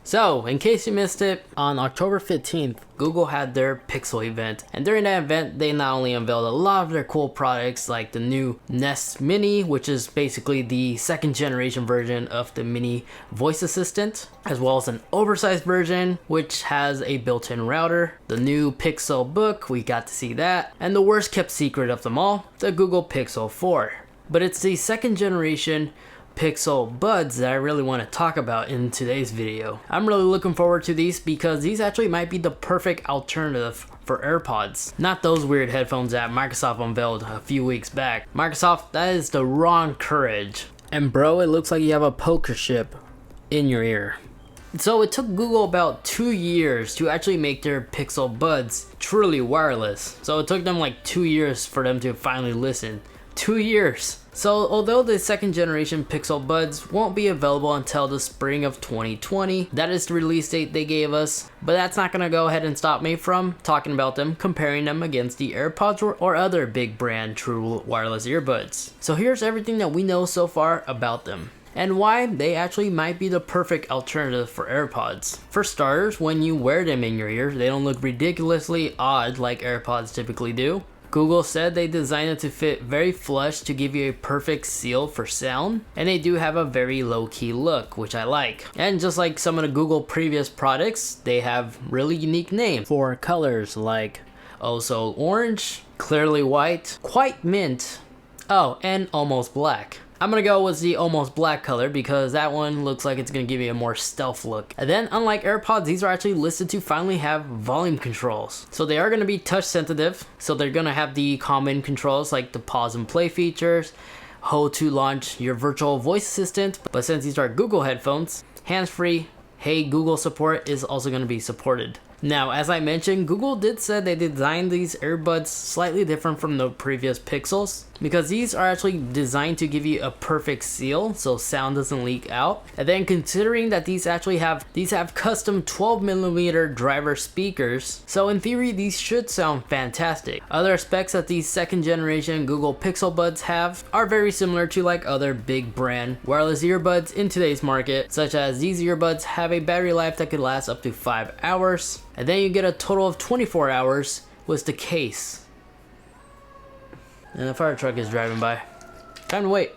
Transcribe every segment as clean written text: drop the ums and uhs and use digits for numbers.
So, in case you missed it, on October 15th, Google had their Pixel event, and during that event, they not only unveiled a lot of their cool products like the new Nest Mini, which is basically the second generation version of the Mini voice assistant, as well as an oversized version, which has a built-in router, the new Pixel Book, we got to see that, and the worst kept secret of them all, the Google Pixel 4. But it's the second generation Pixel Buds that I really want to talk about in today's video. I'm really looking forward to these because these actually might be the perfect alternative for AirPods. Not those weird headphones that Microsoft unveiled a few weeks back. Microsoft, that is the wrong courage. And bro, it looks like you have a poker chip in your ear. So it took Google about 2 years to actually make their Pixel Buds truly wireless. So it took them like 2 years for them to finally listen. 2 years. So although the second generation Pixel Buds won't be available until the spring of 2020, that is the release date they gave us, but that's not going to go ahead and stop me from talking about them, comparing them against the AirPods or other big brand true wireless earbuds. So here's everything that we know so far about them, and why they actually might be the perfect alternative for AirPods. For starters, when you wear them in your ear, they don't look ridiculously odd like AirPods typically do. Google said they designed it to fit very flush to give you a perfect seal for sound, and they do have a very low-key look, which I like. And just like some of the Google previous products, they have really unique names for colors like also orange, clearly white, quite mint, oh, and almost black. I'm gonna go with the almost black color because that one looks like it's gonna give you a more stealth look. And then unlike AirPods, these are actually listed to finally have volume controls. So they are gonna be touch sensitive. So they're gonna have the common controls like the pause and play features, how to launch your virtual voice assistant. But since these are Google headphones, hands-free, Hey Google support is also gonna be supported. Now, as I mentioned, Google did say they designed these earbuds slightly different from the previous Pixels because these are actually designed to give you a perfect seal so sound doesn't leak out. And then considering that these have custom 12mm driver speakers, so in theory these should sound fantastic. Other specs that these second generation Google Pixel Buds have are very similar to like other big brand wireless earbuds in today's market, such as these earbuds have a battery life that could last up to 5 hours. And then you get a total of 24 hours with the case. And a fire truck is driving by. Time to wait.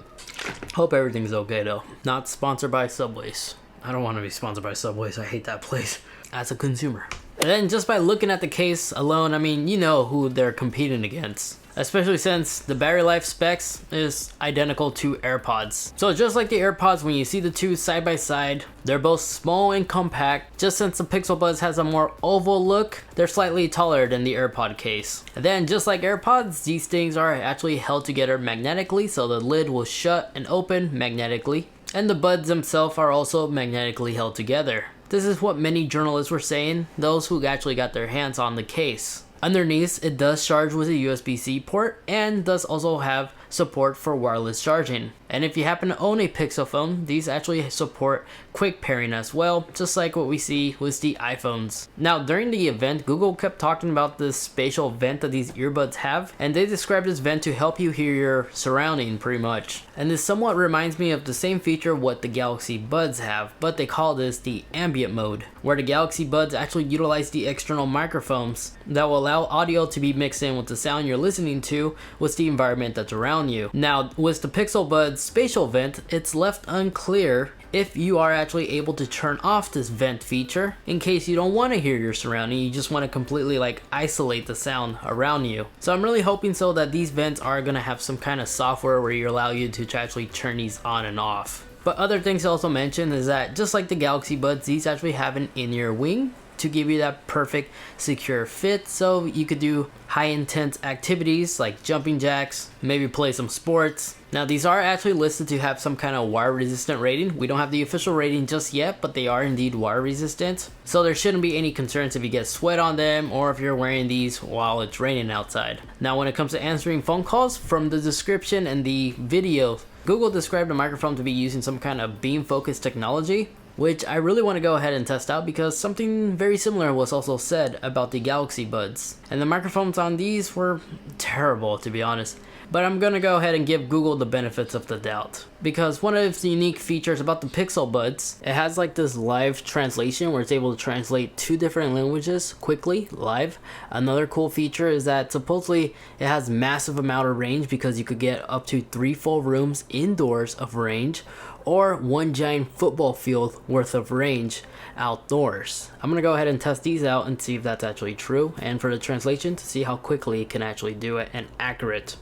Hope everything's okay though. Not sponsored by Subways. I don't want to be sponsored by Subways. I hate that place as a consumer. And then just by looking at the case alone, I mean, you know who they're competing against. Especially since the battery life specs is identical to AirPods. So just like the AirPods, when you see the two side by side, they're both small and compact. Just since the Pixel Buds has a more oval look, they're slightly taller than the AirPod case. And then just like AirPods, these things are actually held together magnetically, so the lid will shut and open magnetically. And the buds themselves are also magnetically held together. This is what many journalists were saying, those who actually got their hands on the case. Underneath, it does charge with a USB-C port and does also have support for wireless charging. And if you happen to own a Pixel phone, these actually support quick pairing as well, just like what we see with the iPhones. Now, during the event, Google kept talking about this spatial vent that these earbuds have, and they described this vent to help you hear your surrounding pretty much. And this somewhat reminds me of the same feature what the Galaxy Buds have, but they call this the Ambient mode, where the Galaxy Buds actually utilize the external microphones that will allow audio to be mixed in with the sound you're listening to with the environment that's around you. Now, with the Pixel Buds spatial vent, it's left unclear if you are actually able to turn off this vent feature in case you don't want to hear your surrounding, you just want to completely like isolate the sound around you. So I'm really hoping so that these vents are going to have some kind of software where you allow you to actually turn these on and off. But other things to also mention is that just like the Galaxy Buds, these actually have an in-ear wing to give you that perfect secure fit, so you could do high intense activities like jumping jacks, maybe play some sports. Now these are actually listed to have some kind of wire resistant rating. We don't have the official rating just yet, but they are indeed wire resistant, so there shouldn't be any concerns if you get sweat on them or if you're wearing these while it's raining outside. Now when it comes to answering phone calls, from the description and the video, Google described the microphone to be using some kind of beam focus technology, which I really want to go ahead and test out because something very similar was also said about the Galaxy Buds. And the microphones on these were terrible, to be honest. but I'm gonna go ahead and give Google the benefits of the doubt. Because one of its unique features about the Pixel Buds, it has like this live translation where it's able to translate 2 different languages quickly, live. Another cool feature is that supposedly it has massive amount of range because you could get up to 3 full rooms indoors of range, or 1 giant football field worth of range outdoors. I'm gonna go ahead and test these out and see if that's actually true, and for the translation to see how quickly it can actually do it and accurate.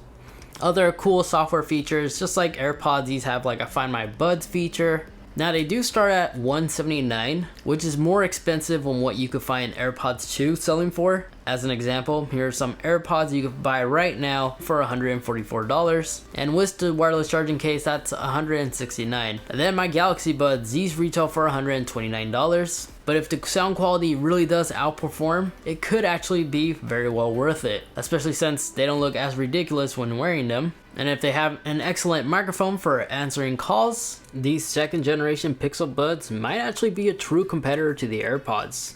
Other cool software features, just like AirPods, these have like a Find My Buds feature. Now they do start at $179, which is more expensive than what you could find AirPods 2 selling for. As an example, here are some AirPods you can buy right now for $144, and with the wireless charging case, that's $169. And then my Galaxy Buds, these retail for $129. But if the sound quality really does outperform, it could actually be very well worth it, especially since they don't look as ridiculous when wearing them. And if they have an excellent microphone for answering calls, these 2nd generation Pixel Buds might actually be a true competitor to the AirPods.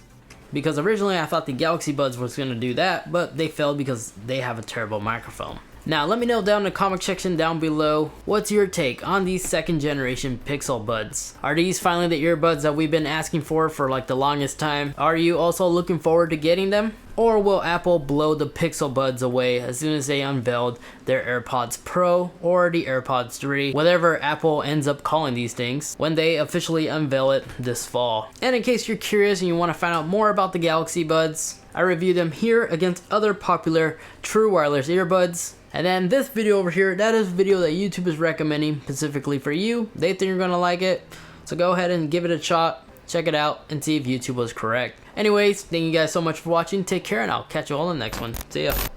Because originally I thought the Galaxy Buds was going to do that, but they failed because they have a terrible microphone. Now let me know down in the comment section down below, what's your take on these 2nd generation Pixel Buds? Are these finally the earbuds that we've been asking for like the longest time? Are you also looking forward to getting them? Or will Apple blow the Pixel Buds away as soon as they unveiled their AirPods Pro or the AirPods 3, whatever Apple ends up calling these things, when they officially unveil it this fall? And in case you're curious and you want to find out more about the Galaxy Buds, I review them here against other popular true wireless earbuds. And then this video over here, that is a video that YouTube is recommending specifically for you. They think you're gonna like it, so go ahead and give it a shot, check it out, and see if YouTube was correct. Anyways, thank you guys so much for watching. Take care, and I'll catch you all in the next one. See ya.